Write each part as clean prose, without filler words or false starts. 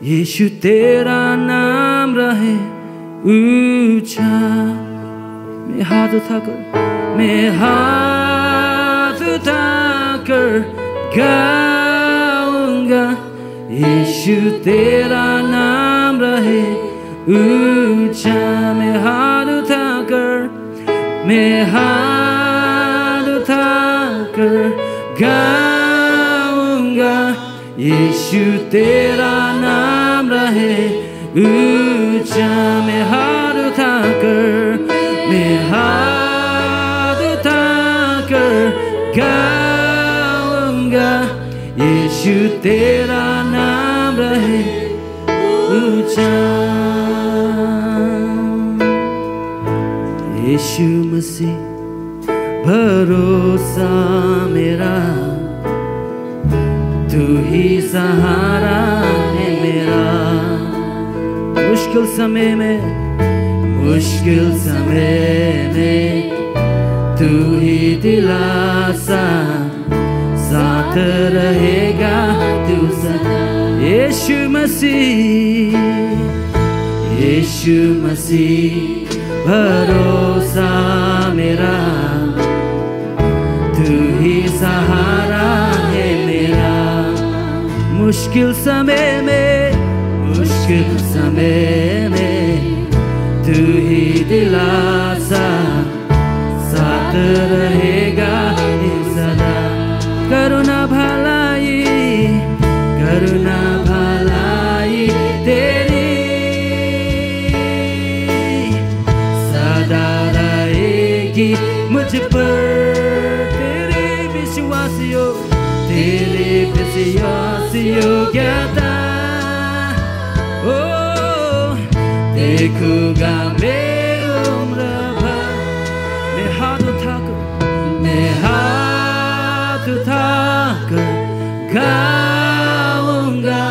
यीशु तेरा नाम रहे ऊंचा। मैं हाथ उठाकर गाऊंगा, यीशु तेरा नाम रहे ऊंचा। मैं हाथ उठाकर गाऊंगा, यीशु तेरा नाम रहे ऊंचा। मैं हाथ उठाकर गाऊंगा, यीशु तेरा नाम रहे ऊंचा। यीशु मसीह भरोसा मेरा, तू ही सहारा है मेरा। मुश्किल समय में तू ही दिलासा, साथ रहेगा तू सदा। यीशु मसीह भरोसा मेरा, तू ही सहारा है मेरा। मुश्किल समय में तू ही दिलासा, साथ रहेगा सदा। करुणा भलाई तेरी सदा रहेगी मुझ पर। तेरे विश्वासियों ज्ञाता, ओ देखूंगा मैं उम्र भर। मैं हाथ उठाकर गाऊंगा,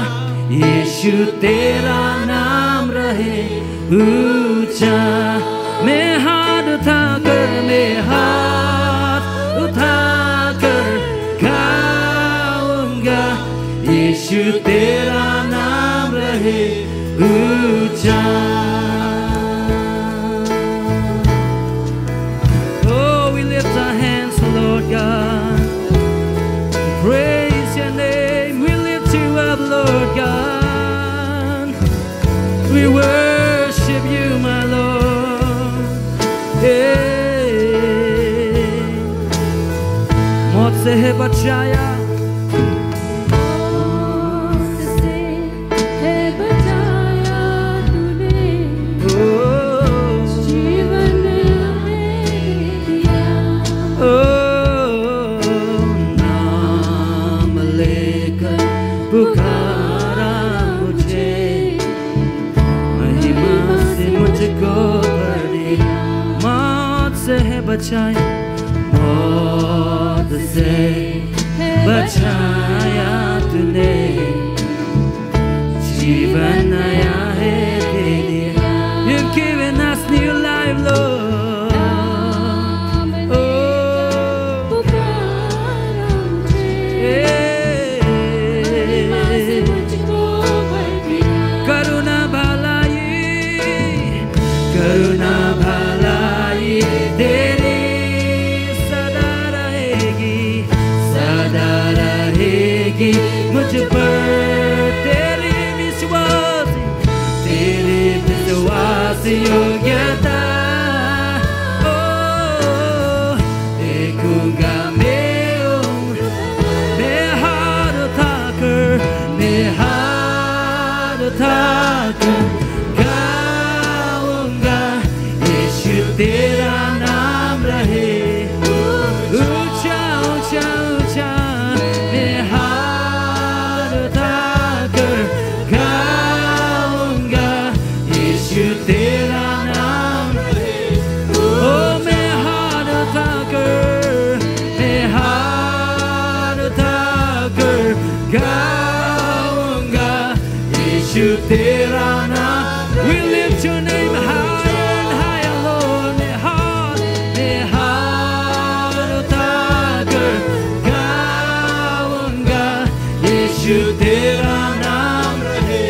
यीशु तेरा नाम रहे ऊंचा। मैं हाथ उठाकर गाऊंगा, यीशु तेरा नाम रहे ऊंचा। Oh, we lift our hands, Lord God. Praise your name. We lift you up, Lord God. We worship you, my Lord. मौत से है बचाया, पुकारा मुझे, महिमा से मुझको भर दिया। मौत से है बचाया, मौत से बचाया तूने, जीवन नया है दे दिया। You've given us new life, Lord. करुणा भलाई तेरी सदा रहेगी मुझ पर। तेरी विश्वास योग्यता, ओ देखूंगा मैं हाथ उठाकर तेरा नाम रहे ऊंचा ऊंचा ऊंचा। मैं हाथ उठाकर गाऊंगा, यीशु तेरा नाम रहे। ओ मैं हाथ उठाकर गाऊंगा, यीशु तेरा नाम। We lift your name high. यीशु तेरा नाम रहे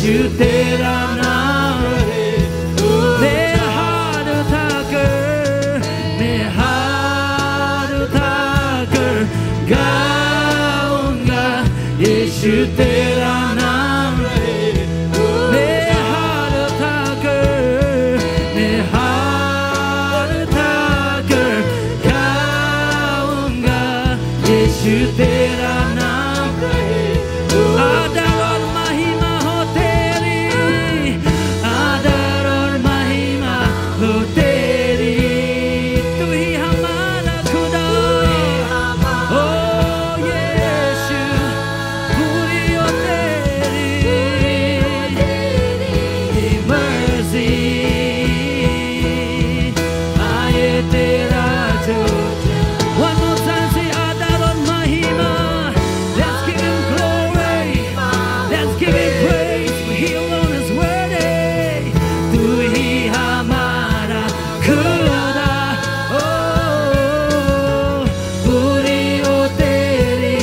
यीशु तेरा नाम रहे मैं हाथ उठाकर गाऊंगा यीशु तेरा नाम रहे मैं हाथ उठाकर गाऊंगा यीशु तेरा नाम रहे आदर और महिमा हो तेरी आदर और महिमा हो तेरी तू ही हमारा खुदा ओ यीशु पूरी हो तेरी मर्जी आए तेरा जो one more time say आदर और महिमा let's give him glory let's give him praise for he alone is worthy तू ही हमारा खुदा ओ पूरी हो तेरी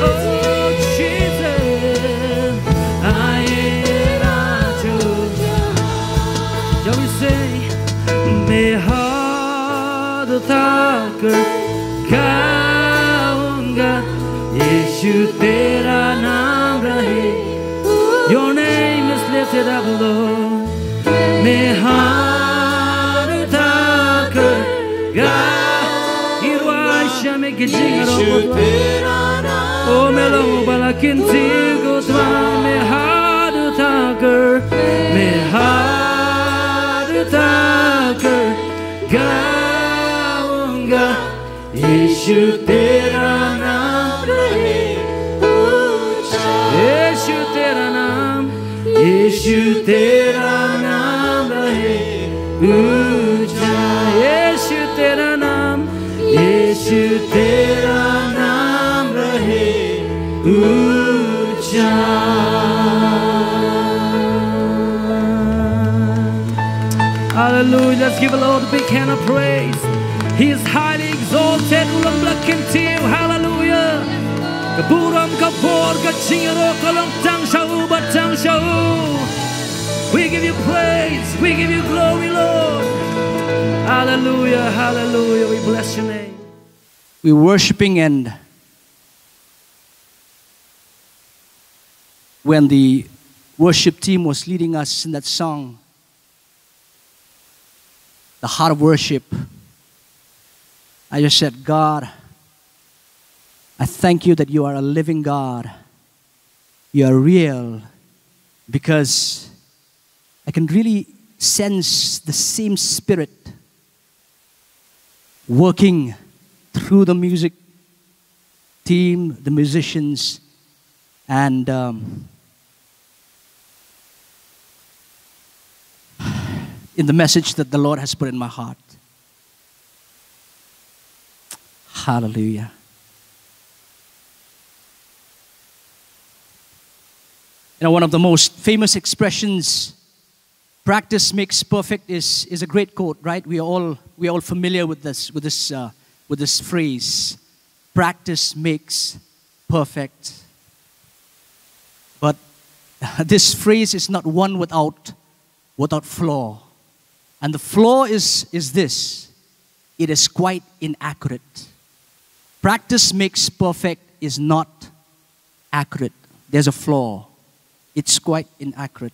ओ Jesus आए राजू Shall we say मैं हाथ उठाकर गाऊंगा यीशु तेरा नाम रहे Your name is lifted up Lord मैं हाथ उठाकर गाऊंगा में गिजिंगा ओ मेलो bala contigo मैं हाथ उठाकर गाऊंगा यीशु तेरा नाम रहे यीशु तेरा नाम रहे ऊंचा यीशु तेरा नाम रहे ऊंचा Hallelujah. Let's give the Lord a big hand of praise. He is highly exalted. Ulang blakin tiu. Hallelujah. Kaburam kabor kachingero kalong tang shau batang shau. We give you praise. We give you glory, Lord. Hallelujah. Hallelujah. We bless your name. We were worshiping, and when the worship team was leading us in that song, the heart of worship, I just said, God, I thank you that you are a living God. You are real, because I can really sense the same Spirit working through the music team, the musicians, and in the message that the Lord has put in my heart. Hallelujah. You know, one of the most famous expressions, practice makes perfect, is a great quote, right? We are all familiar with this phrase. Practice makes perfect. But this phrase is not one without flaw. And the flaw is this: it is quite inaccurate. Practice makes perfect is not accurate. There's a flaw. It's quite inaccurate.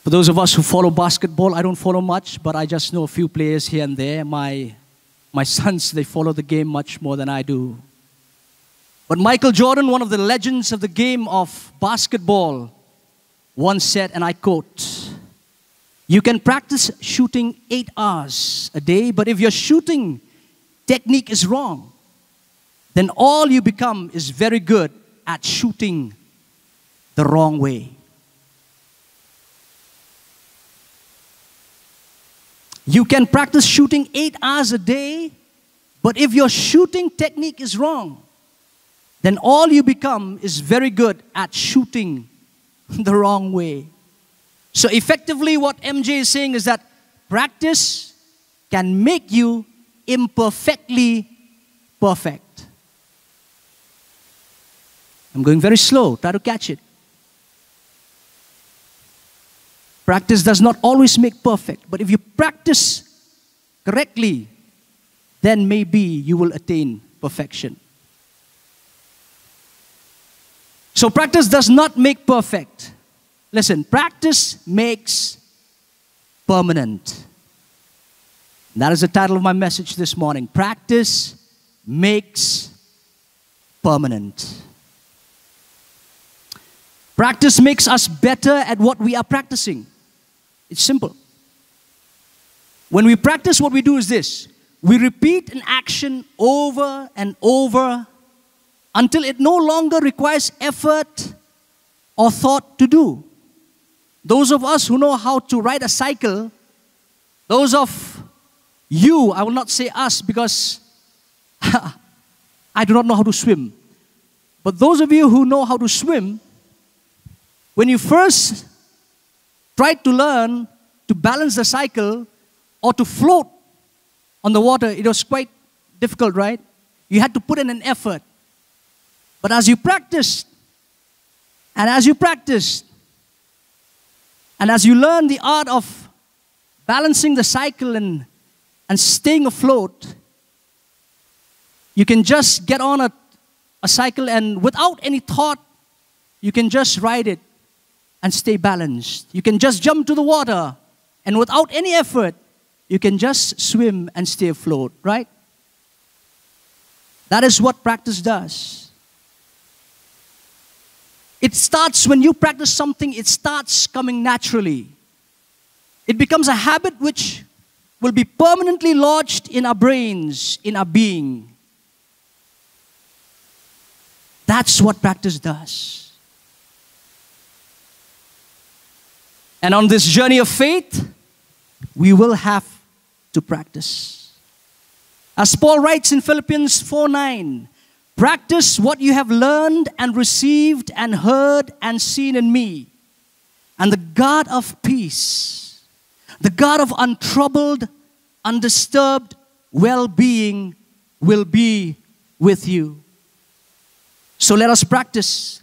For those of us who follow basketball, I don't follow much, but I just know a few players here and there. My sons, they follow the game much more than I do. But Michael Jordan, one of the legends of the game of basketball, once said, and I quote, "You can practice shooting 8 hours a day, but if your shooting technique is wrong, then all you become is very good at shooting the wrong way." You can practice shooting 8 hours a day, but if your shooting technique is wrong, then all you become is very good at shooting the wrong way. So effectively what MJ is saying is that practice can make you imperfectly perfect. I'm going very slow. Try to catch it. Practice does not always make perfect, but if you practice correctly, then maybe you will attain perfection. So practice does not make perfect. Listen, practice makes permanent. That is the title of my message this morning. Practice makes permanent. Practice makes us better at what we are practicing. It's simple. When we practice, what we do is this. We repeat an action over and over until it no longer requires effort or thought to do. Those of us who know how to ride a cycle, those of you, I will not say us because I do not know how to swim. But those of you who know how to swim, when you first tried to learn to balance the cycle or to float on the water, it was quite difficult, right? You had to put in an effort. But as you practiced, and as you practiced, and as you learn the art of balancing the cycle and staying afloat, you can just get on a cycle and without any thought, you can just ride it and stay balanced. You can just jump to the water and without any effort, you can just swim and stay afloat, right? That is what practice does. It starts when you practice something, it starts coming naturally. It becomes a habit which will be permanently lodged in our brains, in our being. That's what practice does. And on this journey of faith, we will have to practice. As Paul writes in Philippians 4:9, practice what you have learned and received and heard and seen in me. And the God of peace, the God of untroubled, undisturbed well-being will be with you. So let us practice.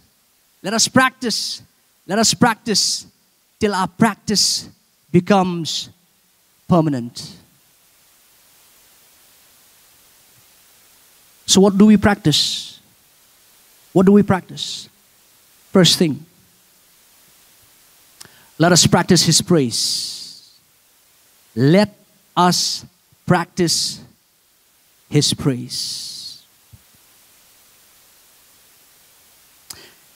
Let us practice. Let us practice till our practice becomes permanent. So what do we practice? What do we practice? First thing, let us practice His praise. Let us practice His praise.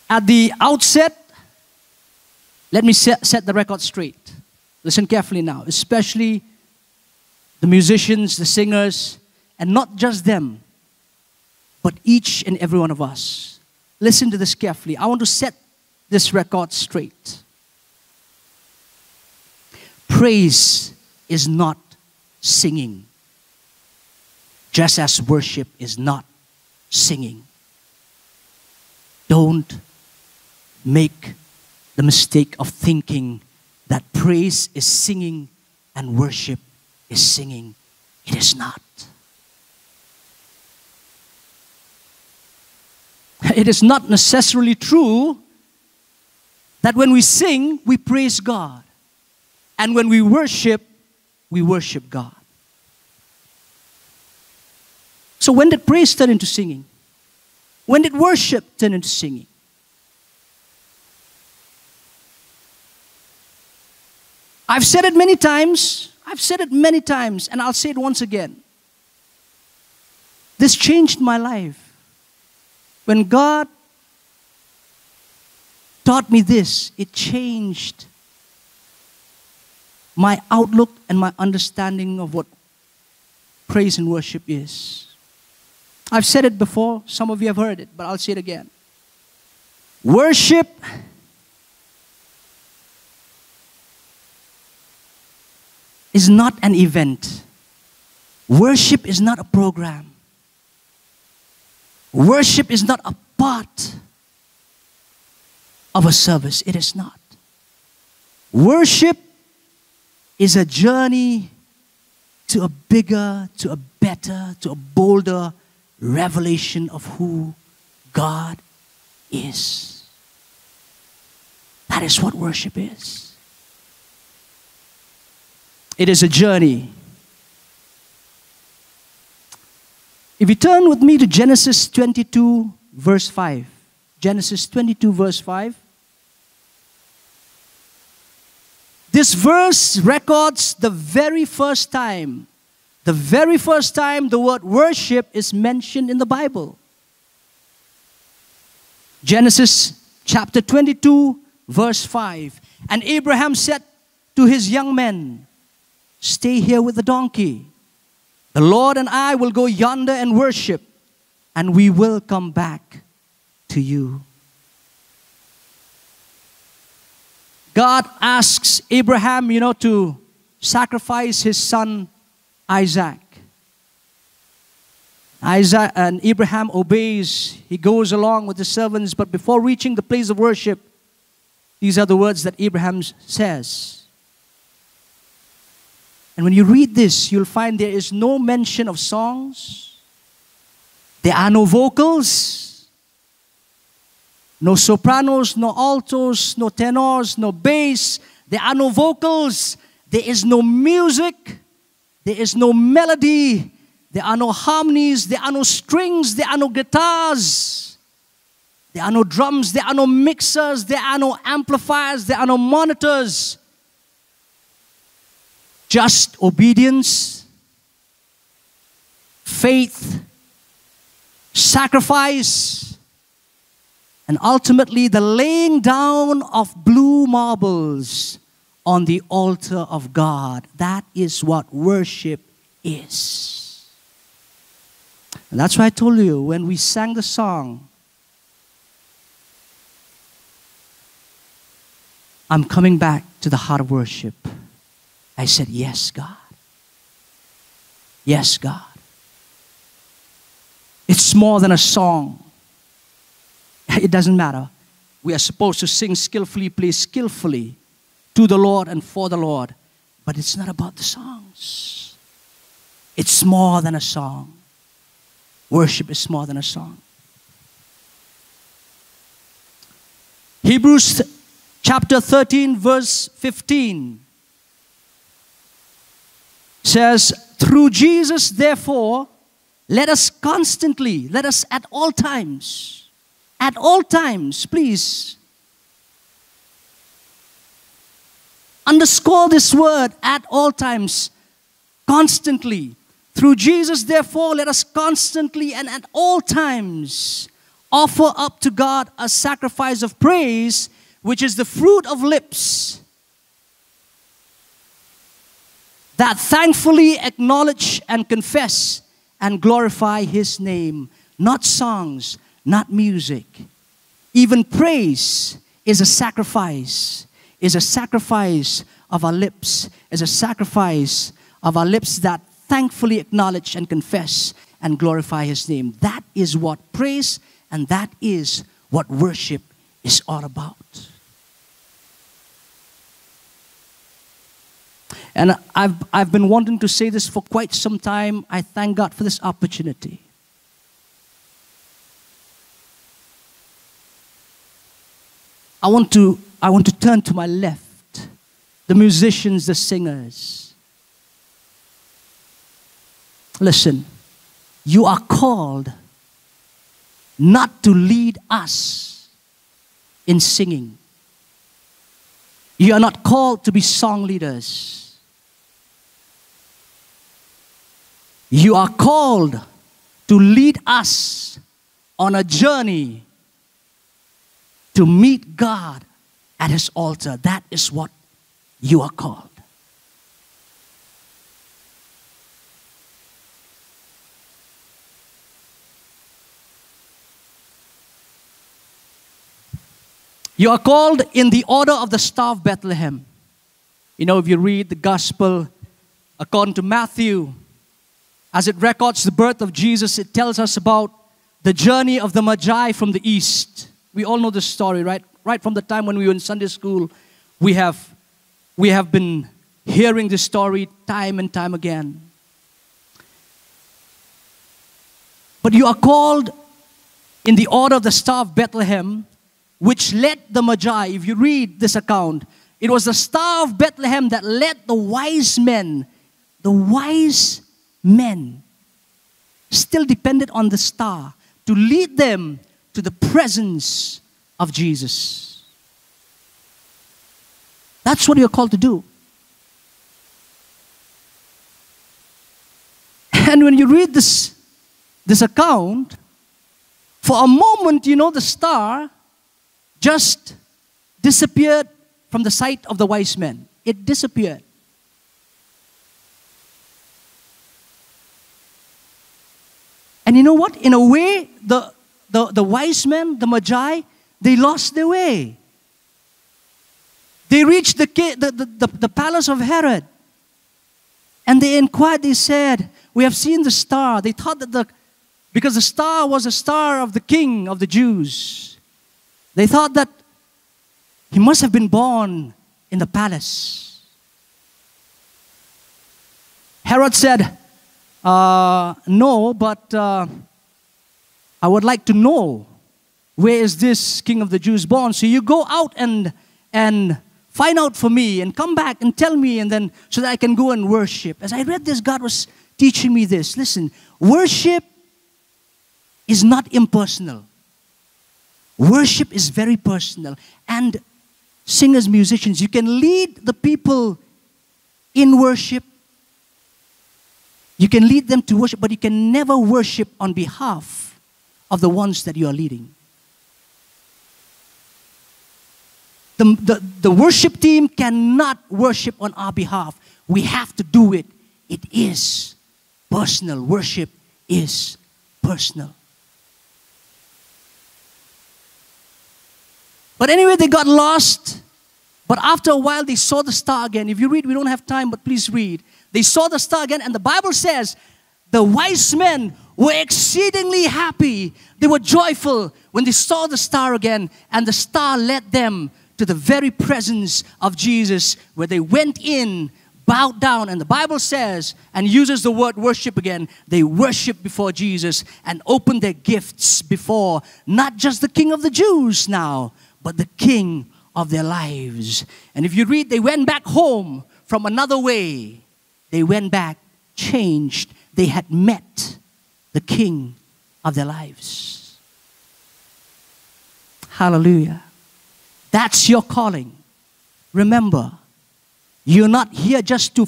At the outset, let me set the record straight. Listen carefully now, especially the musicians, the singers, and not just them, but each and every one of us. Listen to this carefully. I want to set this record straight. Praise is not singing, just as worship is not singing. Don't make the mistake of thinking that praise is singing and worship is singing. It is not. It is not necessarily true that when we sing, we praise God. And when we worship God. So when did praise turn into singing? When did worship turn into singing? I've said it many times. And I'll say it once again. This changed my life. When God taught me this, it changed my outlook and my understanding of what praise and worship is. I've said it before, some of you have heard it, but I'll say it again. Worship is not an event. Worship is not a program. Worship is not a part of a service. It is not. Worship is a journey to a bigger, to a better, to a bolder revelation of who God is. That is what worship is. It is a journey. If you turn with me to Genesis 22, verse 5. Genesis 22, verse 5. This verse records the very first time the word worship is mentioned in the Bible. Genesis chapter 22, verse 5. And Abraham said to his young men, "Stay here with the donkey. The Lord and I will go yonder and worship, and we will come back to you." God asks Abraham, to sacrifice his son Isaac. And Abraham obeys. He goes along with the servants, but before reaching the place of worship, these are the words that Abraham says. And when you read this, you'll find there is no mention of songs. There are no vocals. No sopranos, no altos, no tenors, no bass. There are no vocals. There is no music. There is no melody. There are no harmonies. There are no strings. There are no guitars. There are no drums. There are no mixers. There are no amplifiers. There are no monitors. Just obedience, faith, sacrifice, and ultimately the laying down of blue marbles on the altar of God. That is what worship is. And that's why I told you when we sang the song, "I'm coming back to the heart of worship," I said, "Yes, God. Yes, God." It's more than a song. It doesn't matter. We are supposed to sing skillfully, play skillfully to the Lord and for the Lord. But it's not about the songs. It's more than a song. Worship is more than a song. Hebrews chapter 13, verse 15 says, "Through Jesus, therefore, let us at all times, please underscore this word, at all times, constantly. Through Jesus, therefore, let us constantly and at all times offer up to God a sacrifice of praise, which is the fruit of lips that thankfully acknowledge and confess and glorify His name." Not songs, not music. Even praise is a sacrifice of our lips, is a sacrifice of our lips that thankfully acknowledge and confess and glorify His name. That is what praise and that is what worship is all about. And I've been wanting to say this for quite some time. I thank God for this opportunity. I want to turn to my left, the musicians, the singers. Listen, you are called not to lead us in singing. You are not called to be song leaders. You are called to lead us on a journey to meet God at His altar. That is what you are called. You are called in the order of the Star of Bethlehem. You know, if you read the Gospel according to Matthew, as it records the birth of Jesus, it tells us about the journey of the Magi from the east. We all know this story, right? Right from the time when we were in Sunday school, we have been hearing this story time and time again. But you are called in the order of the star of Bethlehem, which led the Magi. If you read this account, it was the star of Bethlehem that led the wise men. The wise men still depended on the star to lead them to the presence of Jesus. That's what you're called to do. And when you read this account, for a moment, the star just disappeared from the sight of the wise men. It disappeared. And you know what? In a way, the wise men, the Magi, they lost their way. They reached the palace of Herod. And they inquired, they said, "We have seen the star." They thought that because the star was a star of the king of the Jews, they thought that he must have been born in the palace. Herod said, "No, but I would like to know, where is this king of the Jews born? So you go out and find out for me and come back and tell me, and then so that I can go and worship." As I read this, God was teaching me this. Listen, worship is not impersonal. Worship is very personal. And singers, musicians, you can lead the people in worship. You can lead them to worship, but you can never worship on behalf of the ones that you are leading. The worship team cannot worship on our behalf. We have to do it. It is personal. Worship is personal. But anyway, they got lost. But after a while, they saw the star again. If you read, we don't have time, but please read. They saw the star again, and the Bible says the wise men were exceedingly happy. They were joyful when they saw the star again, and the star led them to the very presence of Jesus, where they went in, bowed down, and the Bible says, and uses the word worship again, they worshiped before Jesus and opened their gifts before not just the King of the Jews now, but the King of their lives. And if you read, they went back home from another way. They went back changed. They had met the King of their lives. Hallelujah. That's your calling. Remember, you're not here just to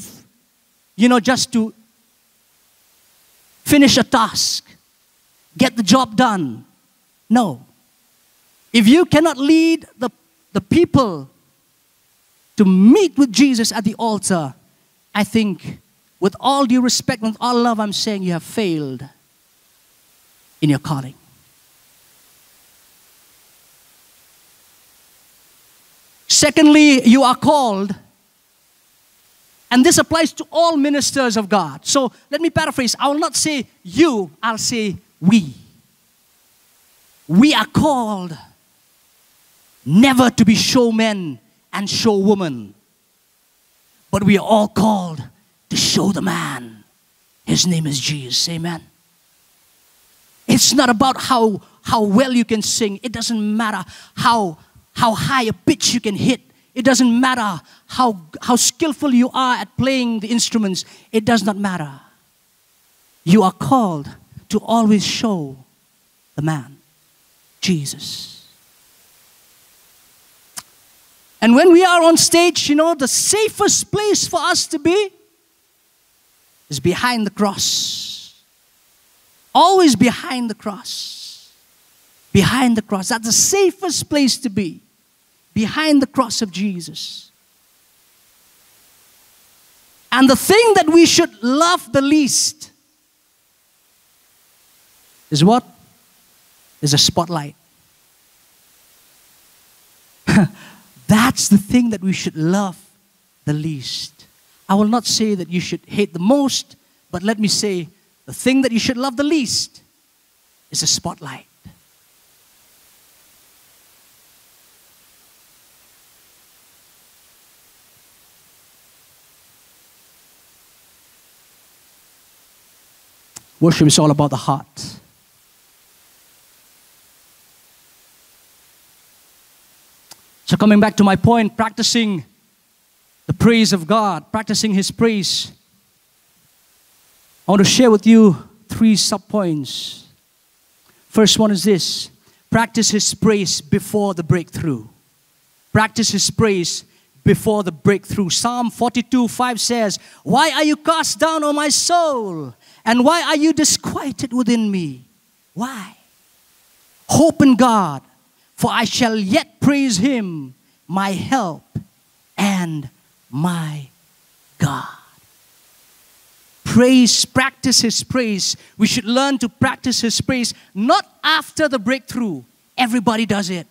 finish a task, get the job done. No. If you cannot lead the people to meet with Jesus at the altar, I think, with all due respect, with all love, I'm saying you have failed in your calling. Secondly, you are called, and this applies to all ministers of God. So let me paraphrase. I will not say you, I'll say we. We are called never to be showmen and showwomen, but we are all called to show the man. His name is Jesus. Amen. It's not about how well you can sing. It doesn't matter how high a pitch you can hit. It doesn't matter how skillful you are at playing the instruments. It does not matter. You are called to always show the man, Jesus. And when we are on stage, the safest place for us to be is behind the cross. Always behind the cross. Behind the cross. That's the safest place to be. Behind the cross of Jesus. And the thing that we should love the least is what? Is a spotlight. That's the thing that we should love the least. I will not say that you should hate the most, but let me say the thing that you should love the least is a spotlight. Worship is all about the heart. So coming back to my point, practicing the praise of God, practicing His praise, I want to share with you 3 sub-points. First one is this: practice His praise before the breakthrough. Practice His praise before the breakthrough. Psalm 42:5 says, "Why are you cast down, O my soul? And why are you disquieted within me?" Why? Hope in God, for I shall yet praise Him, my help and my God. Praise, practice His praise. We should learn to practice His praise, not after the breakthrough. Everybody does it.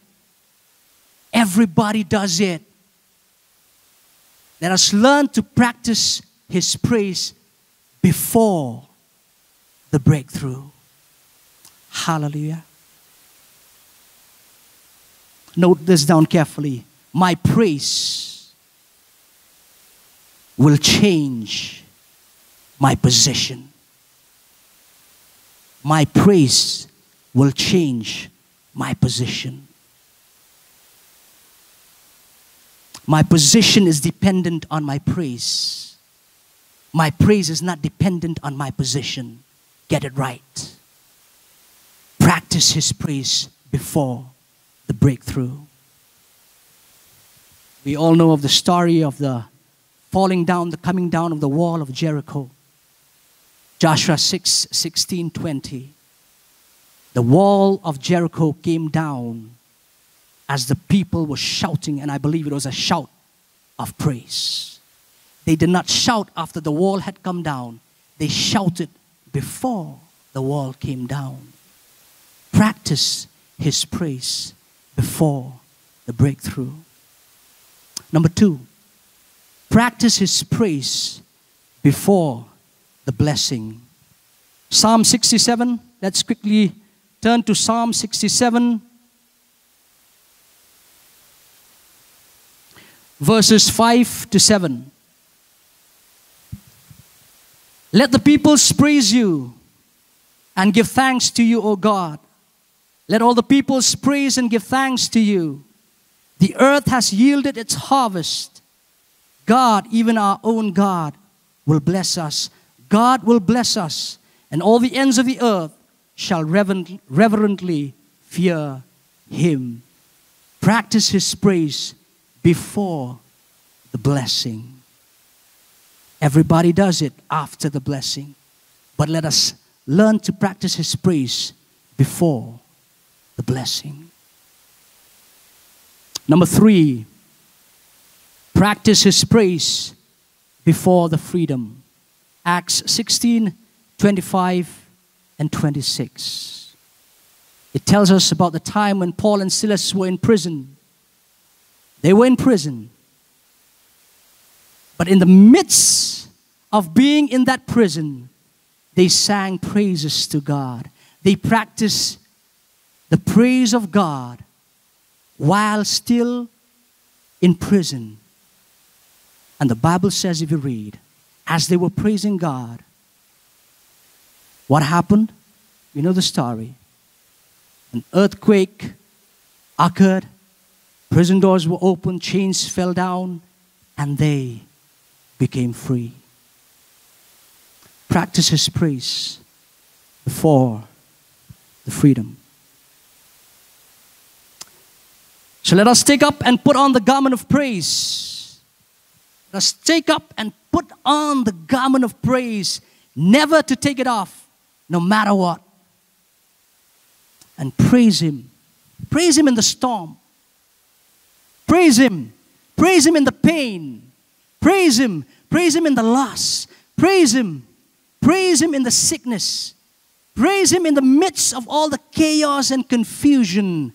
Everybody does it. Let us learn to practice His praise before the breakthrough. Hallelujah. Note this down carefully. My praise will change my position. My praise will change my position. My position is dependent on my praise. My praise is not dependent on my position. Get it right. Practice His praise before the breakthrough. We all know of the story of the falling down, the coming down of the wall of Jericho. Joshua 6:16-20. The wall of Jericho came down as the people were shouting, and I believe it was a shout of praise. They did not shout after the wall had come down. They shouted before the wall came down. Practice His praise before the breakthrough. Number 2, practice His praise before the blessing. Psalm 67, let's quickly turn to Psalm 67. Verses 5-7. Let the peoples praise you and give thanks to you, O God. Let all the peoples praise and give thanks to you. The earth has yielded its harvest. God, even our own God, will bless us. God will bless us, and all the ends of the earth shall reverently fear Him. Practice His praise before the blessing. Everybody does it after the blessing. But let us learn to practice His praise before the blessing. Number 3, practice His praise before the freedom. Acts 16:25-26. It tells us about the time when Paul and Silas were in prison. They were in prison. But in the midst of being in that prison, they sang praises to God. They practiced the praise of God while still in prison. And the Bible says, if you read, as they were praising God, what happened? You know the story. An earthquake occurred. Prison doors were opened, chains fell down, and they became free. Practice His praise before the freedom. So let us take up and put on the garment of praise. Let us take up and put on the garment of praise, never to take it off, no matter what. And praise Him. Praise Him in the storm. Praise Him. Praise Him in the pain. Praise Him. Praise Him in the loss. Praise Him. Praise Him in the sickness. Praise Him in the midst of all the chaos and confusion.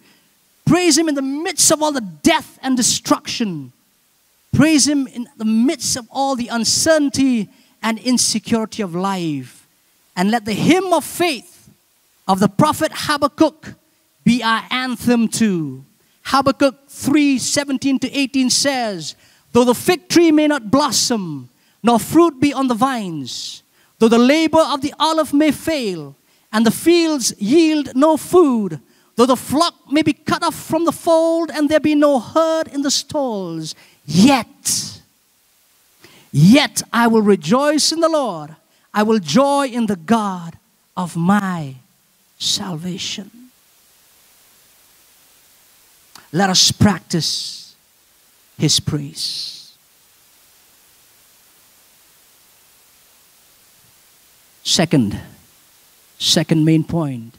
Praise Him in the midst of all the death and destruction. Praise Him in the midst of all the uncertainty and insecurity of life. And let the hymn of faith of the prophet Habakkuk be our anthem too. Habakkuk 3:17-18 says, though the fig tree may not blossom, nor fruit be on the vines, though the labor of the olive may fail, and the fields yield no food, though the flock may be cut off from the fold and there be no herd in the stalls, yet I will rejoice in the Lord. I will joy in the God of my salvation. Let us practice His praise. Second main point.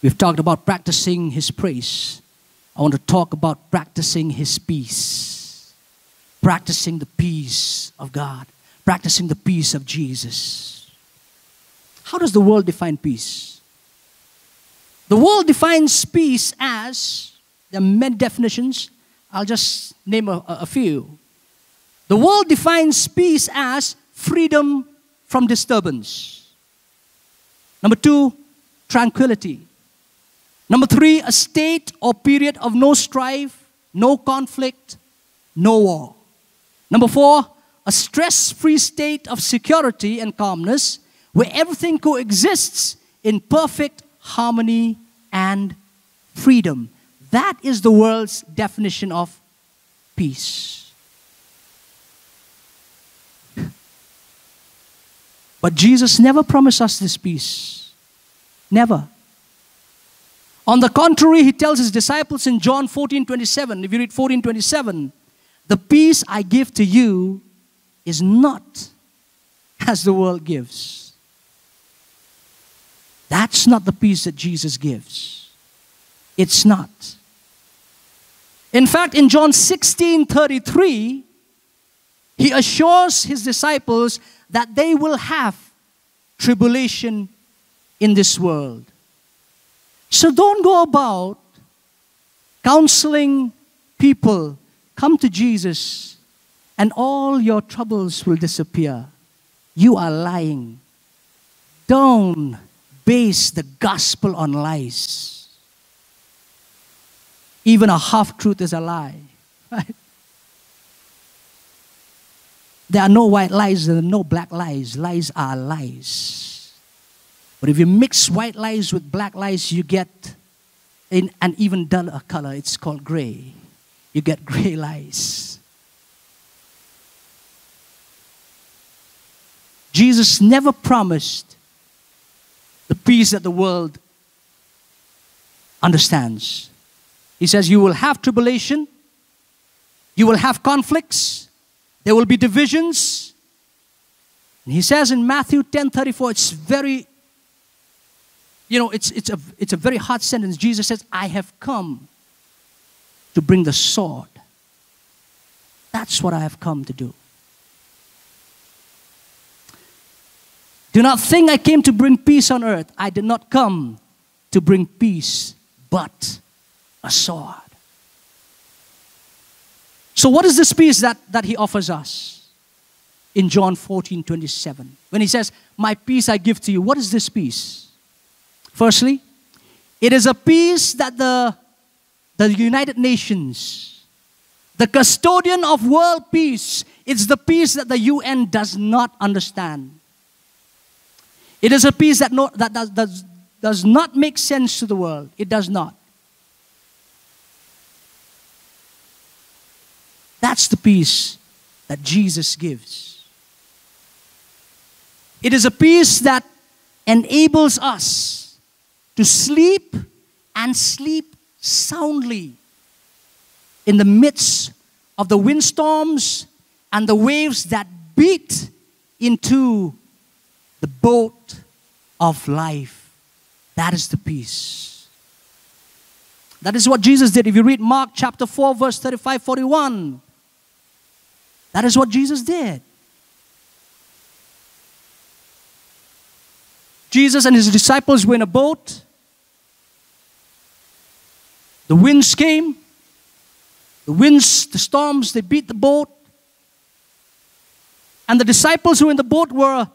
We've talked about practicing His praise. I want to talk about practicing His peace. Practicing the peace of God. Practicing the peace of Jesus. How does the world define peace? The world defines peace as, there are many definitions. I'll just name a few. The world defines peace as freedom from disturbance. Number 2, tranquility. Number 3, a state or period of no strife, no conflict, no war. Number 4, a stress-free state of security and calmness where everything coexists in perfect harmony and freedom. That is the world's definition of peace. But Jesus never promised us this peace. Never. On the contrary, He tells His disciples in John 14:27, if you read 14:27, the peace I give to you is not as the world gives. That's not the peace that Jesus gives. It's not. In fact, in John 16:33, He assures His disciples that they will have tribulation in this world. So don't go about counseling people, come to Jesus and all your troubles will disappear. You are lying. Don't base the gospel on lies. Even a half-truth is a lie. Right? There are no white lies, there are no black lies. Lies are lies. But if you mix white lies with black lies, you get an even duller color. It's called gray. You get gray lies. Jesus never promised the peace that the world understands. He says you will have tribulation, you will have conflicts, there will be divisions. And He says in Matthew 10:34, it's very, it's a very hard sentence. Jesus says, I have come to bring the sword. That's what I have come to do. Do not think I came to bring peace on earth. I did not come to bring peace, but a sword. So what is this peace that He offers us? In John 14:27, when He says, my peace I give to you. What is this peace? Firstly, it is a peace that the United Nations, the custodian of world peace, it's the peace that the UN does not understand. It is a peace that does not make sense to the world. It does not. That's the peace that Jesus gives. It is a peace that enables us to sleep and sleep soundly in the midst of the windstorms and the waves that beat into the boat of life. That is the peace. That is what Jesus did. If you read Mark chapter 4, verse 35-41, that is what Jesus did. Jesus and His disciples were in a boat. The winds came. The storms, they beat the boat. And the disciples who were in the boat were,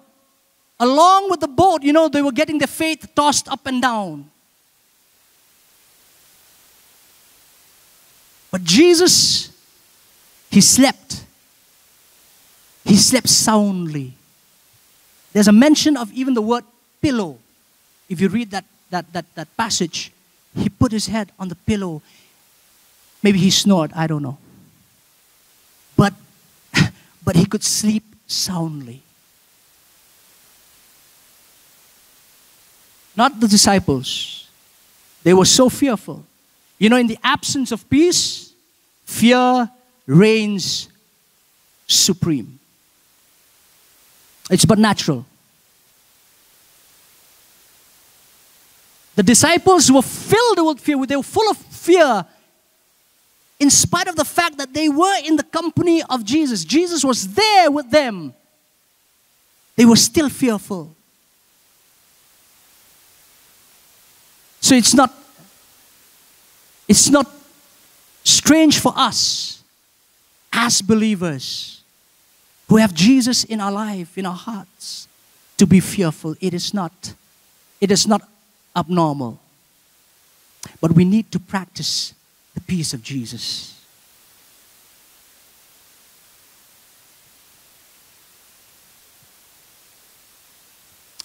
along with the boat, they were getting their faith tossed up and down. But Jesus, He slept. He slept soundly. There's a mention of even the word pillow. If you read that passage, he put his head on the pillow. Maybe he snored, I don't know. But he could sleep soundly. Not the disciples. They were so fearful. You know, in the absence of peace, fear reigns supreme. It's but natural. The disciples were filled with fear. They were full of fear in spite of the fact that they were in the company of Jesus. Jesus was there with them. They were still fearful. So it's not strange for us as believers who have Jesus in our life, in our hearts, to be fearful. It is not abnormal. But we need to practice the peace of Jesus.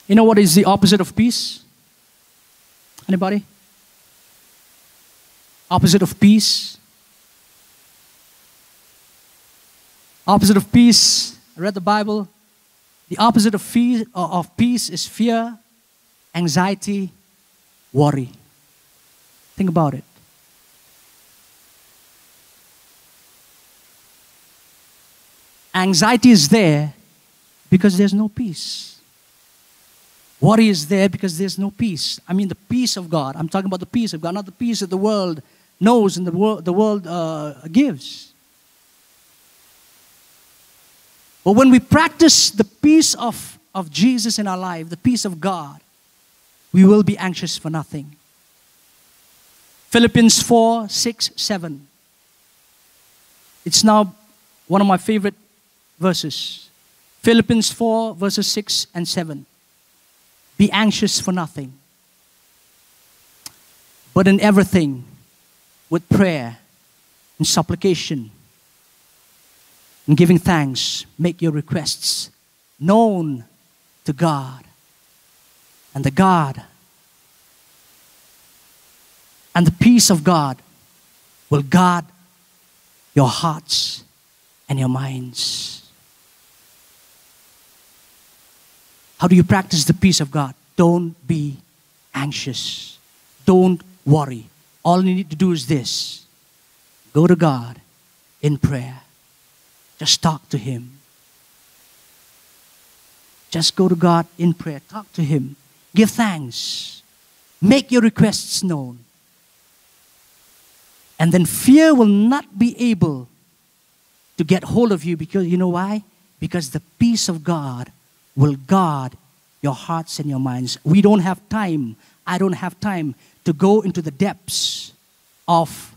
You know what is the opposite of peace? Anybody? Opposite of peace? Opposite of peace, I read the Bible. The opposite of peace is fear, anxiety, worry. Think about it. Anxiety is there because there's no peace. Worry is there because there's no peace. I mean the peace of God. I'm talking about the peace of God, not the peace that the world knows and the world gives. But when we practice the peace of Jesus in our life, the peace of God, we will be anxious for nothing. Philippians 4, 6, 7. It's now one of my favorite verses. Philippians 4, verses 6 and 7. Be anxious for nothing, but in everything, with prayer and supplication and giving thanks, make your requests known to God. And the peace of God will guard your hearts and your minds. How do you practice the peace of God? Don't be anxious. Don't worry. All you need to do is this. Go to God in prayer. Just talk to Him. Just go to God in prayer. Talk to Him. Give thanks. Make your requests known. And then fear will not be able to get hold of you, because you know why? Because the peace of God will guard your hearts and your minds. We don't have time. I don't have time to go into the depths of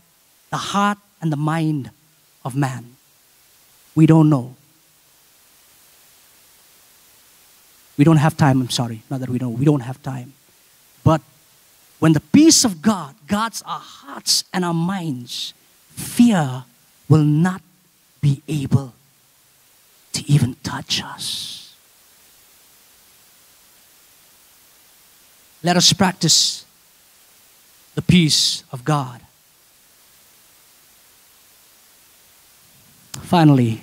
the heart and the mind of man. We don't know. We don't have time, I'm sorry. Not that we don't. We don't have time. But when the peace of God guards our hearts and our minds, fear will not be able to even touch us. Let us practice the peace of God. Finally,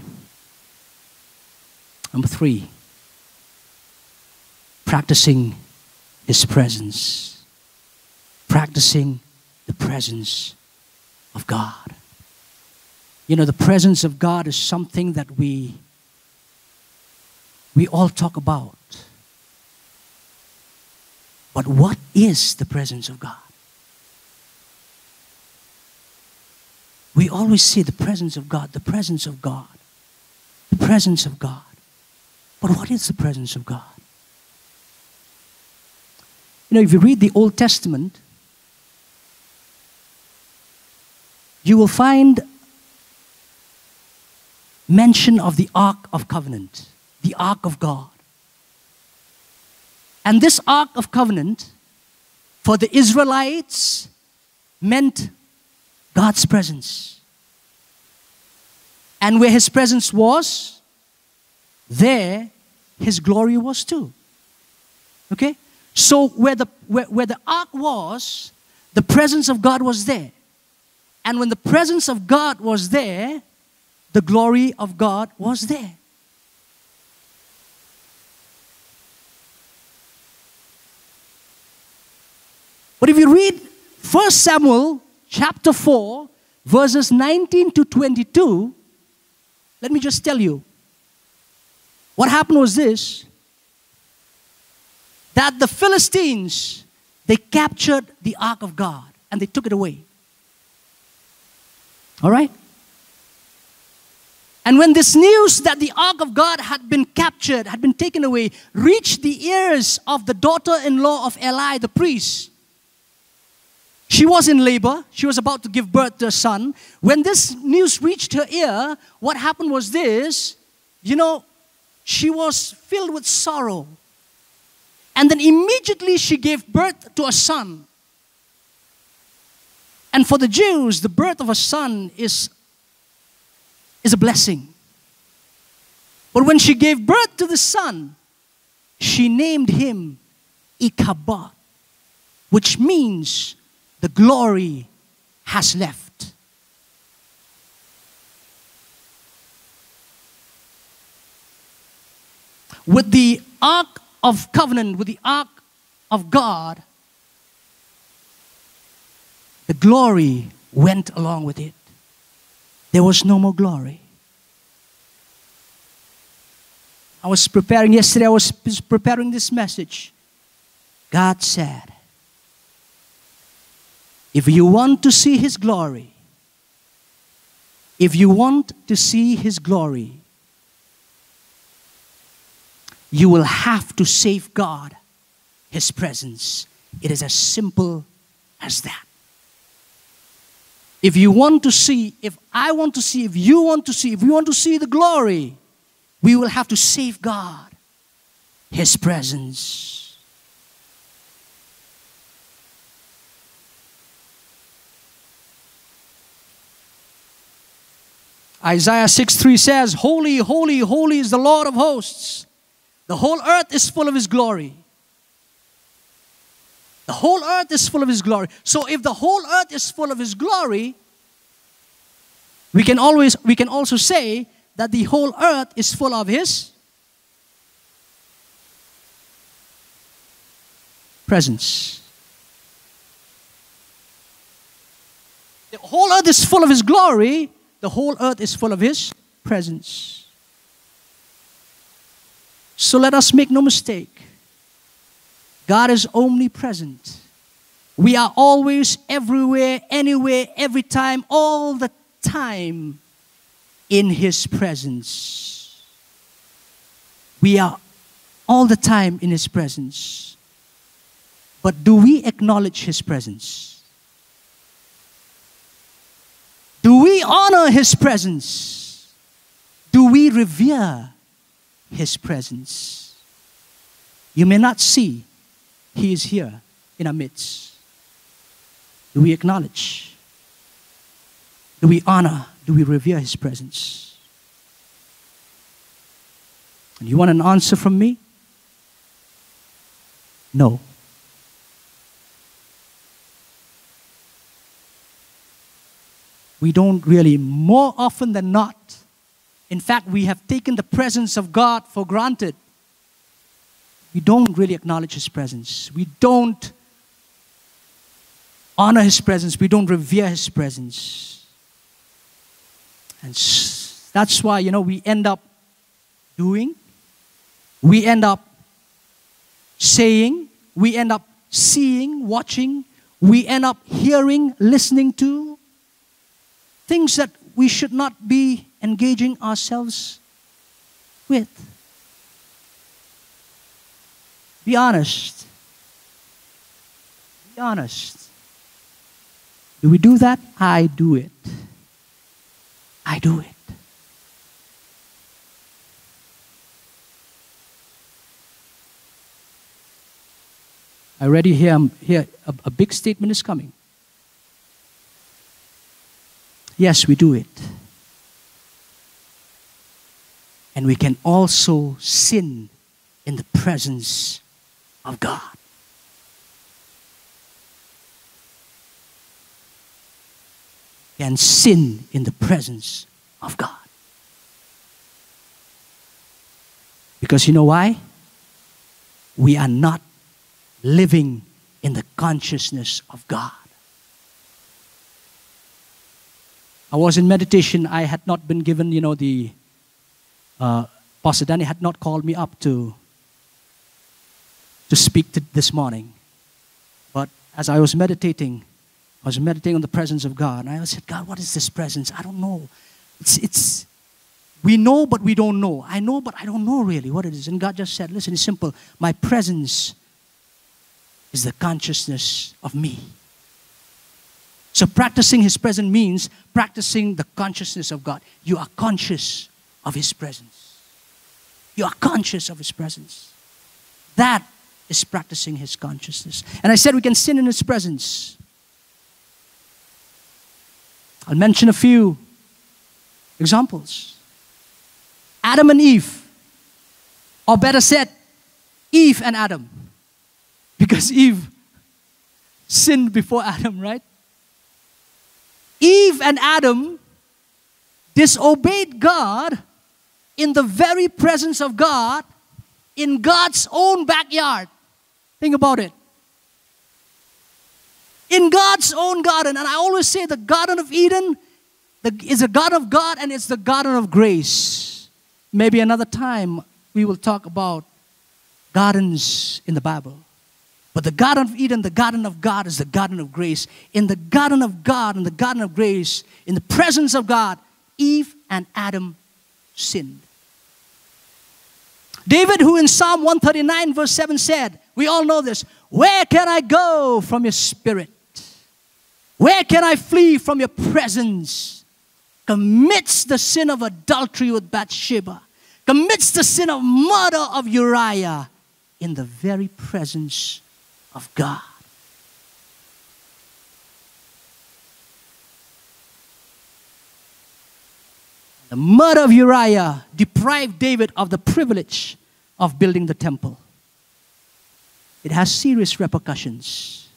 number 3, practicing His presence. Practicing the presence of God. You know, the presence of God is something that we all talk about. But what is the presence of God? We always say the presence of God, the presence of God, the presence of God. But what is the presence of God? You know, if you read the Old Testament, you will find mention of the Ark of Covenant, the Ark of God. And this Ark of Covenant, for the Israelites, meant God's presence. And where His presence was, there His glory was too. Okay? So where the ark was, the presence of God was there. And when the presence of God was there, the glory of God was there. But if you read 1 Samuel chapter 4, verses 19 to 22, let me just tell you. What happened was this, that the Philistines, they captured the ark of God and they took it away. All right? And when this news that the ark of God had been captured, had been taken away, reached the ears of the daughter-in-law of Eli, the priest, she was in labor. She was about to give birth to a son. When this news reached her ear, what happened was this, she was filled with sorrow. And then immediately she gave birth to a son. And for the Jews, the birth of a son is a blessing. But when she gave birth to the son, she named him Ichabod, which means the glory has left. With the Ark of Covenant, with the Ark of God, the glory went along with it. There was no more glory. I was preparing this message. God said, if you want to see His glory, you will have to safeguard His presence. It is as simple as that. If you want to see, if I want to see, if you want to see, if we want to see the glory, we will have to safeguard His presence. Isaiah 6:3 says, holy, holy, holy is the Lord of hosts. The whole earth is full of His glory. The whole earth is full of His glory. So if the whole earth is full of His glory, we can also say that the whole earth is full of His presence. The whole earth is full of His glory. The whole earth is full of His presence. So let us make no mistake. God is omnipresent. We are always, everywhere, anywhere, every time, all the time in His presence. We are all the time in His presence. But do we acknowledge His presence? Do we honor His presence? Do we revere His presence? You may not see He is here in our midst. Do we acknowledge? Do we honor? Do we revere His presence? And you want an answer from me? No. We don't really, more often than not. In fact, we have taken the presence of God for granted. We don't really acknowledge His presence. We don't honor His presence. We don't revere His presence. And that's why, we end up doing, we end up saying, we end up seeing, watching, we end up hearing, listening to things that we should not be engaging ourselves with. Be honest. Be honest. Do we do that? I do it. I do it. I already hear a big statement is coming. Yes, we do it. And we can also sin in the presence of God. can sin in the presence of God. Because you know why? We are not living in the consciousness of God. I was in meditation. I had not been given, Pastor Danny had not called me up to speak this morning. But as I was meditating on the presence of God. And I said, God, what is this presence? I don't know. We know, but we don't know. I know, but I don't know really what it is. And God just said, listen, it's simple. My presence is the consciousness of me. So practicing His presence means practicing the consciousness of God. You are conscious of His presence. You are conscious of His presence. That is practicing His consciousness. And I said we can sin in His presence. I'll mention a few examples. Adam and Eve, or better said, Eve and Adam. Because Eve sinned before Adam, right? Eve and Adam disobeyed God in the very presence of God in God's own backyard. Think about it. In God's own garden. And I always say the Garden of Eden is a garden of God and it's the garden of grace. Maybe another time we will talk about gardens in the Bible. But the Garden of Eden, the garden of God, is the garden of grace. In the garden of God and the garden of grace, in the presence of God, Eve and Adam sinned. David, who in Psalm 139 verse 7 said, we all know this, where can I go from your spirit? Where can I flee from your presence? Commits the sin of adultery with Bathsheba. Commits the sin of murder of Uriah in the very presence of God. The murder of Uriah deprived David of the privilege of building the temple. It has serious repercussions.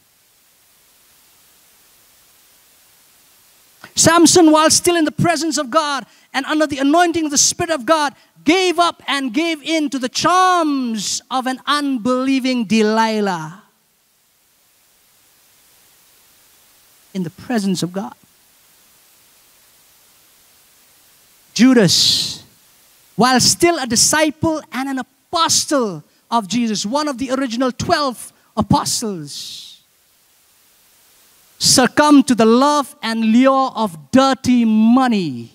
Samson, while still in the presence of God and under the anointing of the Spirit of God, gave up and gave in to the charms of an unbelieving Delilah in the presence of God. Judas, while still a disciple and an apostle of Jesus, one of the original 12 apostles, succumbed to the love and lure of dirty money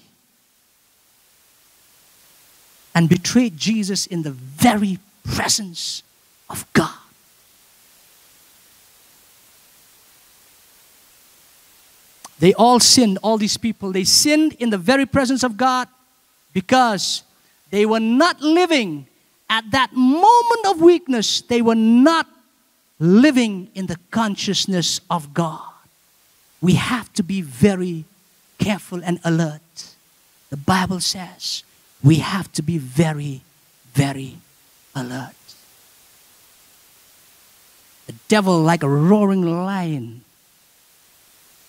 and betrayed Jesus in the very presence of God. They all sinned, all these people. They sinned in the very presence of God because they were not living at that moment of weakness. They were not living in the consciousness of God. We have to be very careful and alert. The Bible says we have to be very, very alert. The devil, like a roaring lion,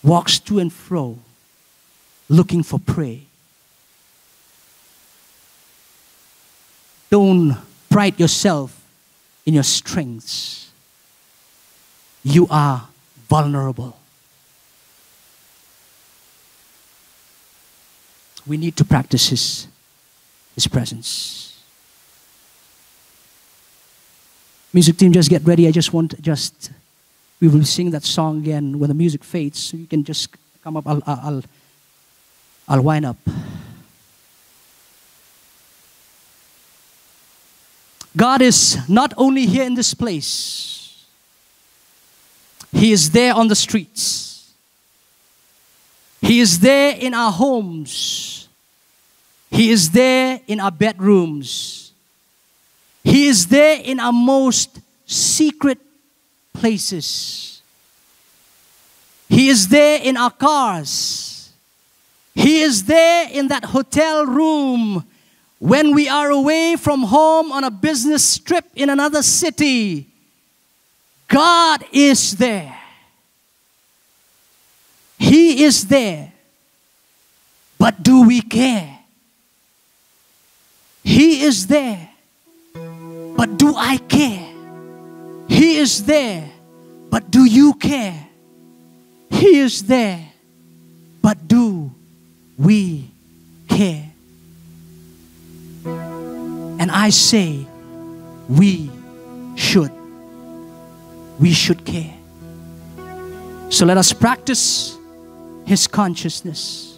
walks to and fro, looking for prey. Don't pride yourself in your strengths. You are vulnerable. We need to practice His presence. Music team, just get ready. We will sing that song again when the music fades. So you can just come up. I'll wind up. God is not only here in this place. He is there on the streets. He is there in our homes. He is there in our bedrooms. He is there in our most secret places. He is there in our cars. He is there in that hotel room when we are away from home on a business trip in another city. God is there. He is there. but do we care? He is there, but do I care? He is there, but do you care? He is there, but do we care? And I say, we should care. So let us practice His consciousness.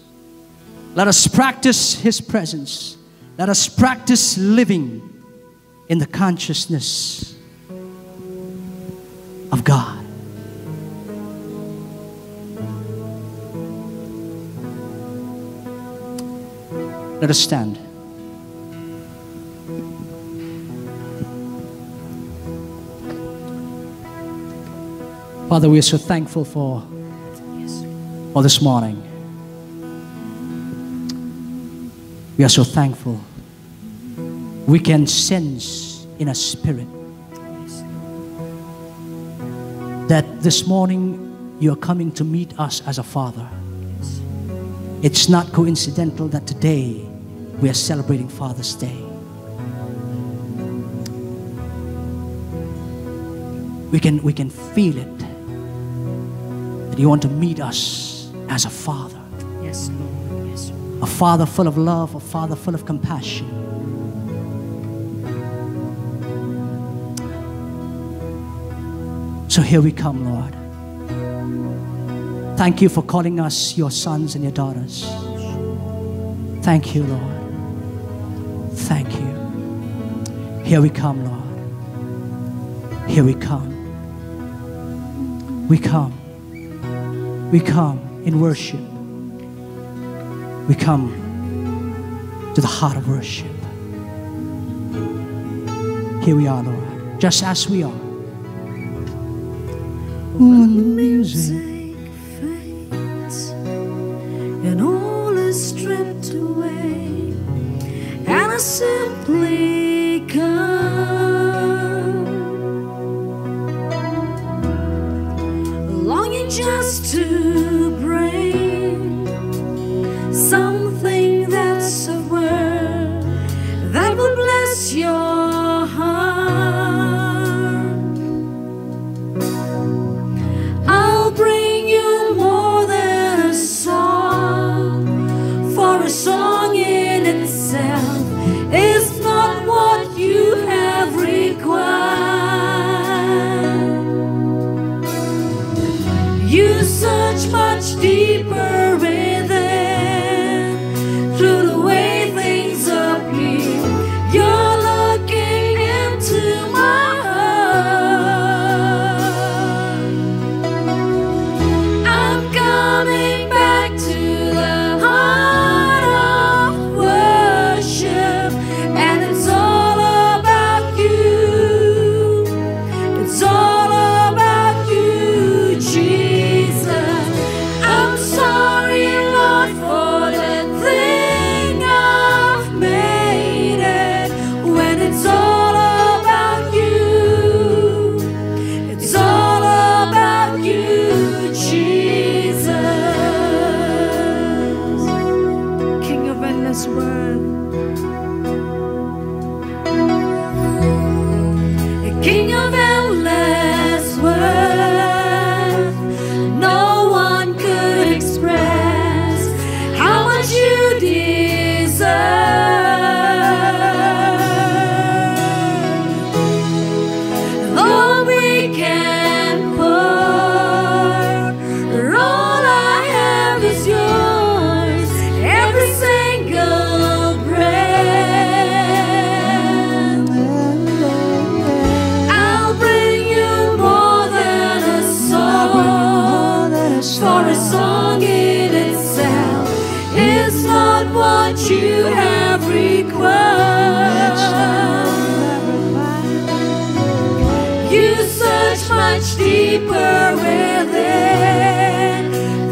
Let us practice His presence. Let us practice living in the consciousness of God. Let us stand. Father, we are so thankful for this morning. We are so thankful. We can sense in our spirit that this morning you are coming to meet us as a Father. It's not coincidental that today we are celebrating Father's Day. We can feel it, that you want to meet us as a Father. Yes, Lord. Yes, Lord. A Father full of love, a Father full of compassion. So here we come, Lord. Thank you for calling us your sons and your daughters. Thank you, Lord. Thank you. Here we come, Lord. Here we come. We come. We come in worship. We come to the heart of worship. Here we are, Lord, just as we are. When the music fades and all is stripped away, and I simply come, longing just to bring something that's a word that will bless your heart. I'll bring you more than a song, for a song in itself is not what you have required. You search much deeper within, through the way things appear. You're looking into my heart. I'm coming back to the heart of worship, and it's all about you. It's all about you, Jesus. I'm sorry, Lord, for the thing I've made it. When it's all about you, it's all about you, Jesus. King of endless worth, King of endless worth, no one could express how much you deserve. All we can pour, all I have is yours, every single breath. I'll bring you more than a song, for a song in itself is not what you have required. You search much deeper within,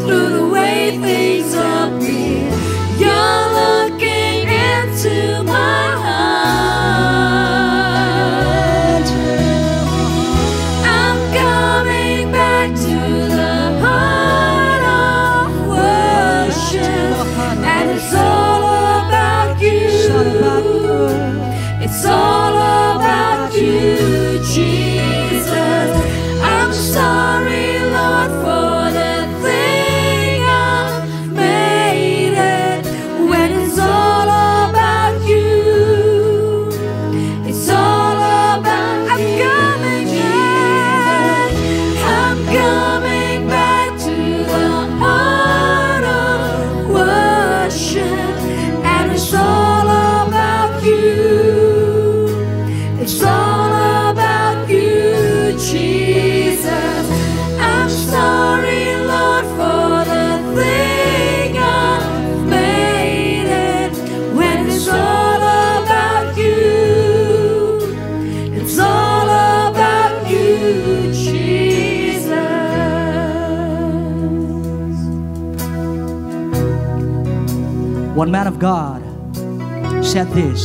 through the way things appear. You're looking into my heart. I'm coming back to the heart of worship, and it's One man of God said this: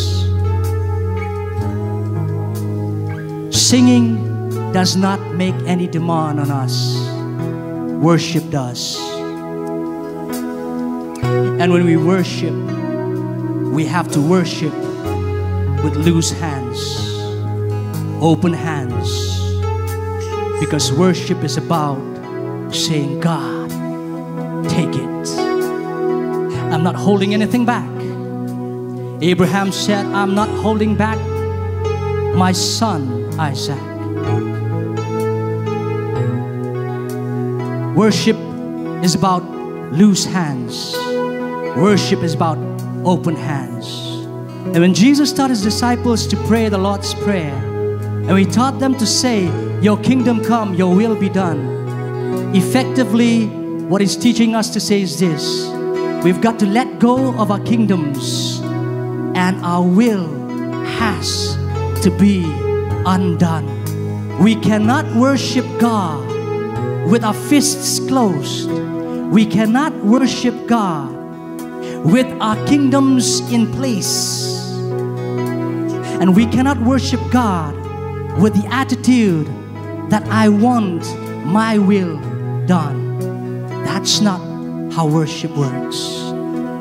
singing does not make any demand on us. Worship does. And when we worship, we have to worship with loose hands, open hands, because worship is about saying, God, take it. I'm not holding anything back. Abraham said, I'm not holding back my son Isaac. Worship is about loose hands. Worship is about open hands. And when Jesus taught his disciples to pray the Lord's Prayer, and he taught them to say, your kingdom come, your will be done, effectively what he's teaching us to say is this: we've got to let go of our kingdoms, and our will has to be undone. We cannot worship God with our fists closed. We cannot worship God with our kingdoms in place. And we cannot worship God with the attitude that I want my will done. That's not how worship works.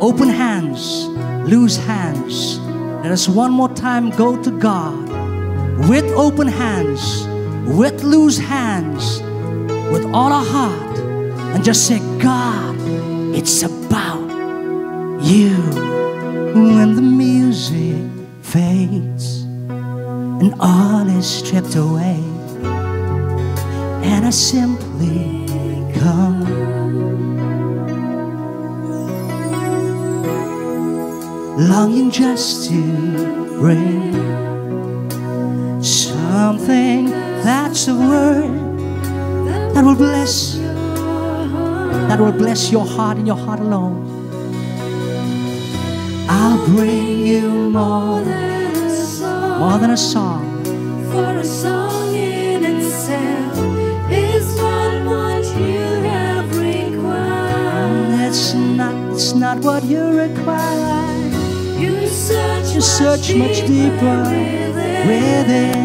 Open hands, loose hands. Let us one more time go to God with open hands, with loose hands, with all our heart, and just say, God, it's about you. When the music fades and all is stripped away, and I simply come, longing just to bring something that's a word that will bless your heart and your heart alone. I'll bring you more than a song. For a song in itself is not what you have required. It's not what you require. You search much deeper within.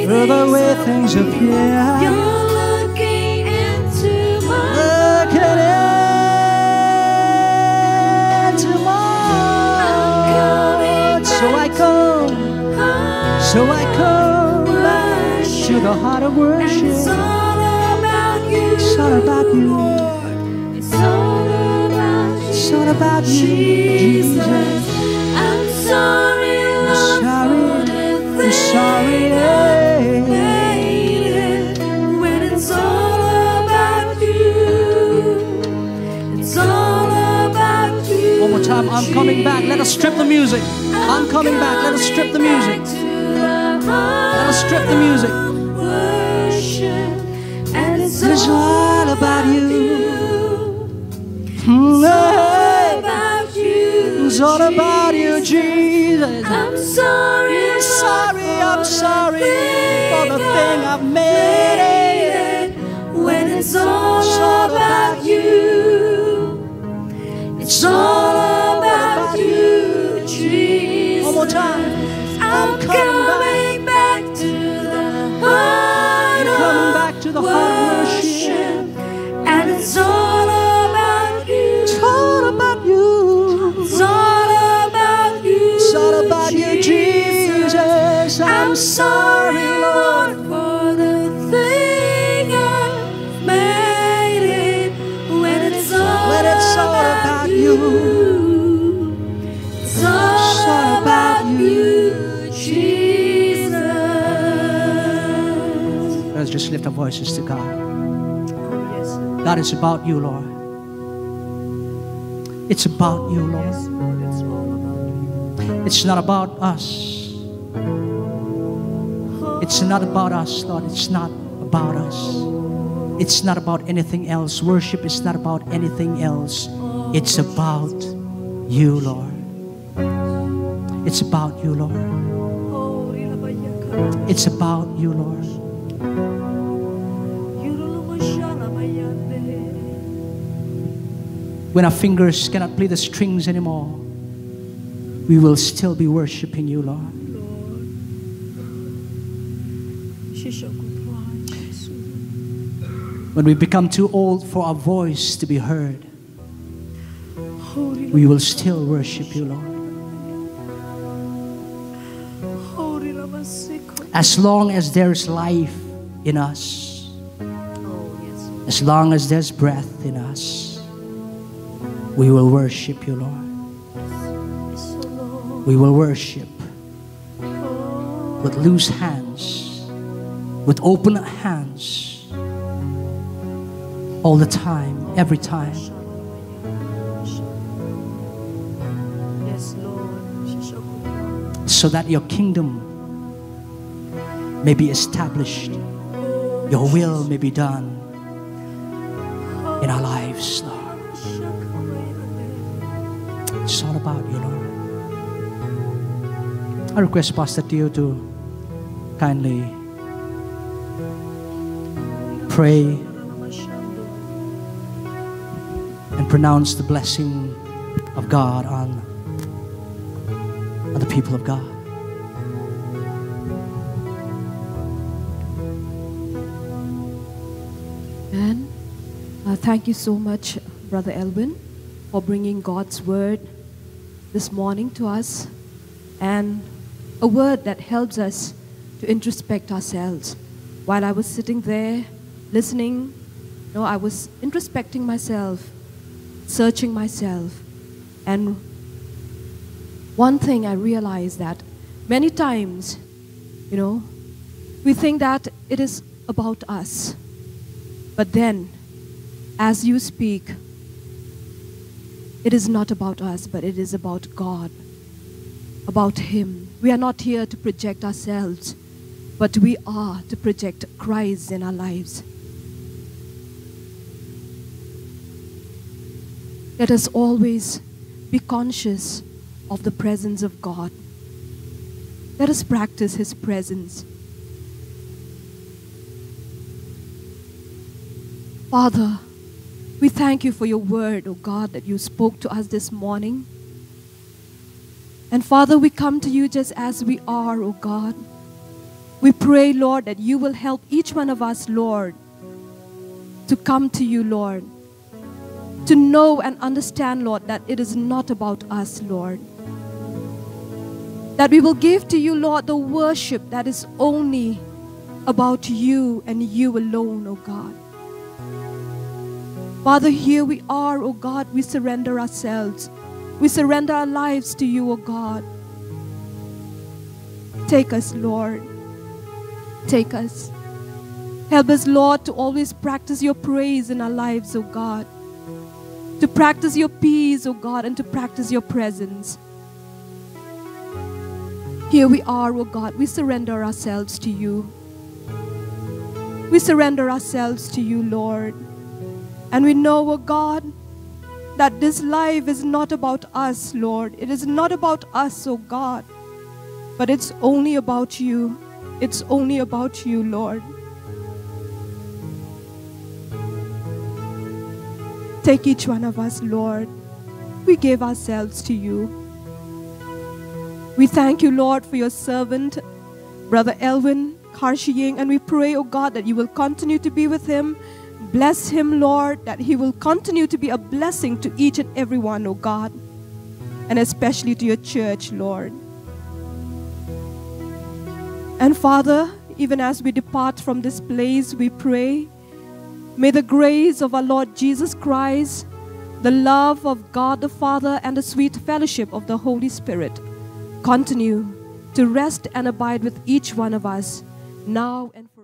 Through the way things appear. You're looking into my heart. So I come back to the heart of worship. And it's all about you. It's all about you. It's all about you. It's all about you, Jesus. I'm sorry, Lord, I'm sorry. When it's all about you, it's all about you. One more time, I'm coming back. Let us strip the music. I'm coming back. Let us strip the music. Let us strip the music. And it's all about you. It's all about you. It's all about you, Jesus. I'm sorry, I'm sorry for the thing I've made. When it's all about you, it's all about you, Jesus. One more time. I'm coming back to the heart of worship, and it's all about you. It's all about you. It's all about you. It's all about you, Jesus. I'm sorry, Lord, for the thing I've made it. When it's all about you, it's all about you, Jesus. Let's just lift our voices to God. God, it's about you, Lord. It's about you, Lord. It's not about us. It's not about us, Lord. It's not about us. It's not about anything else. Worship is not about anything else. It's about you, Lord. It's about you, Lord. It's about you, Lord. when our fingers cannot play the strings anymore, we will still be worshiping you, Lord. When we become too old for our voice to be heard, we will still worship you, Lord. As long as there is life in us, as long as there's breath in us, we will worship you, Lord. We will worship with loose hands, with open hands, all the time, every time. So that your kingdom may be established, your will may be done in our lives, Lord. It's all about you, Lord. I request Pastor Teo to kindly pray and pronounce the blessing of God on the people of God. And thank you so much, Brother Elvin, for bringing God's word this morning to us, and a word that helps us to introspect ourselves. While I was sitting there listening, I was introspecting myself, searching myself, and one thing I realized that many times, we think that it is about us. But then, as you speak, it is not about us, but it is about God, about Him. We are not here to project ourselves, but we are to project Christ in our lives. Let us always be conscious of the presence of God. Let us practice His presence. Father, we thank you for your word, oh God, that you spoke to us this morning. And Father, we come to you just as we are, oh God. We pray, Lord, that you will help each one of us, Lord, to come to you, Lord, to know and understand, Lord, that it is not about us, Lord. That we will give to you, Lord, the worship that is only about you and you alone, oh God. Father, here we are, oh God, we surrender ourselves. We surrender our lives to you, oh God. Take us, Lord. Take us. Help us, Lord, to always practice your praise in our lives, oh God. To practice your peace, oh God, and to practice your presence. Here we are, oh God, we surrender ourselves to you. We surrender ourselves to you, Lord. And we know, oh God, that this life is not about us, Lord. It is not about us, oh God, but it's only about you. It's only about you, Lord. Take each one of us, Lord. We give ourselves to you. We thank you, Lord, for your servant, Brother Elvin Kharshiing, and we pray, oh God, that you will continue to be with him. Bless him, Lord, that he will continue to be a blessing to each and every one, oh God, and especially to your church, Lord. And Father, even as we depart from this place, we pray, may the grace of our Lord Jesus Christ, the love of God the Father, and the sweet fellowship of the Holy Spirit continue to rest and abide with each one of us now and forever.